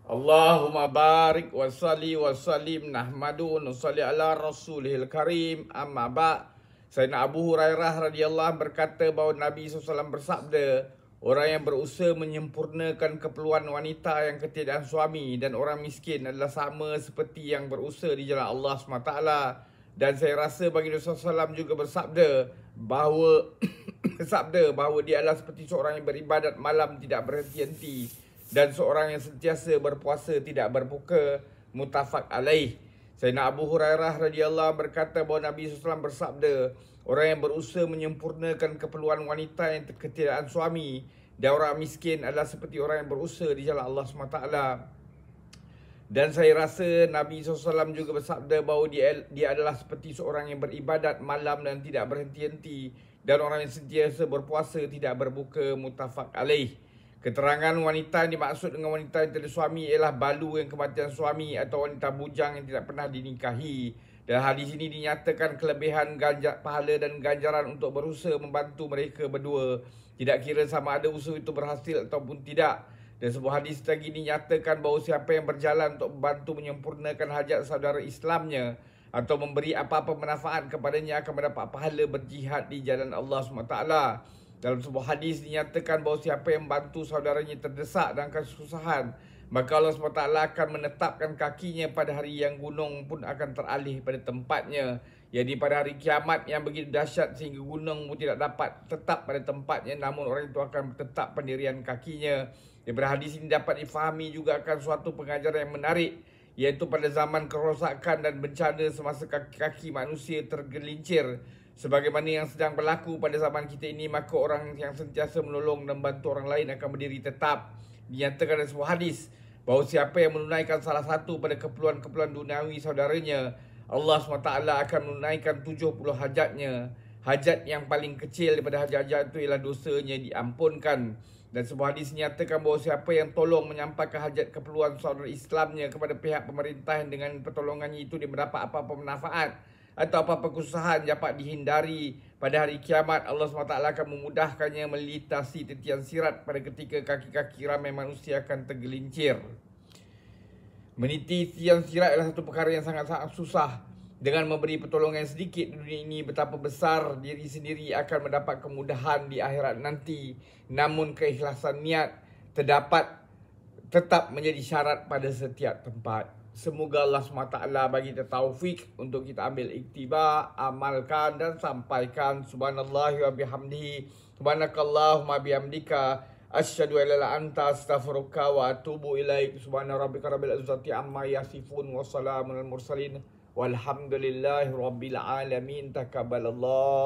Allahumma barik wa salli wa sallim nahmadu wa nusalli ala rasulihil karim amma ba'. Sayyidina Abu Hurairah radhiyallahu anhu berkata bahawa Nabi SAW bersabda, orang yang berusaha menyempurnakan keperluan wanita yang ketiadaan suami dan orang miskin adalah sama seperti yang berusaha di jalan Allah SWT. Dan saya rasa baginda SAW juga bersabda bahawa dia adalah seperti seorang yang beribadat malam tidak berhenti-henti dan seorang yang sentiasa berpuasa tidak berbuka, muttafaq alaih. Sayyidina Abu Hurairah radhiyallahu anhu berkata bahawa Nabi SAW bersabda, orang yang berusaha menyempurnakan keperluan wanita yang ketiadaan suami dan orang miskin adalah seperti orang yang berusaha di jalan Allah SWT. Dan saya rasa Nabi SAW juga bersabda bahawa dia adalah seperti seorang yang beribadat malam dan tidak berhenti-henti dan orang yang sentiasa berpuasa tidak berbuka, muttafaq alaih. Keterangan wanita yang dimaksud dengan wanita yang tiada suami ialah balu yang kematian suami atau wanita bujang yang tidak pernah dinikahi. Dan hadis ini dinyatakan kelebihan pahala dan ganjaran untuk berusaha membantu mereka berdua, tidak kira sama ada usaha itu berhasil ataupun tidak. Dan sebuah hadis lagi dinyatakan bahawa siapa yang berjalan untuk membantu menyempurnakan hajat saudara Islamnya atau memberi apa-apa manfaat kepadanya akan mendapat pahala berjihad di jalan Allah SWT. Dalam sebuah hadis dinyatakan bahawa siapa yang membantu saudaranya terdesak dalam kesusahan, maka Allah SWT akan menetapkan kakinya pada hari yang gunung pun akan teralih pada tempatnya. Jadi pada hari kiamat yang begitu dahsyat sehingga gunung pun tidak dapat tetap pada tempatnya, namun orang itu akan tetap pendirian kakinya. Daripada hadis ini dapat difahami juga akan suatu pengajaran yang menarik, iaitu pada zaman kerosakan dan bencana semasa kaki-kaki manusia tergelincir sebagaimana yang sedang berlaku pada zaman kita ini, maka orang yang sentiasa menolong dan membantu orang lain akan berdiri tetap. Dinyatakan dalam sebuah hadis bahawa siapa yang menunaikan salah satu pada keperluan-keperluan duniawi saudaranya, Allah SWT akan menunaikan 70 hajatnya. Hajat yang paling kecil daripada hajat-hajat itu ialah dosanya diampunkan. Dan sebuah hadis nyatakan bahawa siapa yang tolong menyampaikan hajat keperluan saudara Islamnya kepada pihak pemerintah yang dengan pertolongannya itu dia mendapat apa-apa manfaat atau apa-apa kesusahan dapat dihindari, pada hari kiamat Allah SWT akan memudahkannya melintasi titian sirat pada ketika kaki-kaki ramai manusia akan tergelincir. Meniti titian sirat adalah satu perkara yang sangat-sangat susah. Dengan memberi pertolongan sedikit di dunia ini, betapa besar diri sendiri akan mendapat kemudahan di akhirat nanti. Namun keikhlasan niat tetap menjadi syarat pada setiap tempat. Semoga Allah SWT bagi kita taufik untuk kita ambil iktibar, amalkan dan sampaikan. Subhanallahi wa bihamdihi, subhanakallahumma bihamdika, asyhadu an la ilaha illa anta, astaghfiruka wa atubu ilaik. Subhana rabbika rabbil izzati amma yasifun wa salamun al mursalin walhamdulillahi rabbil alamin. Taqabbalallah.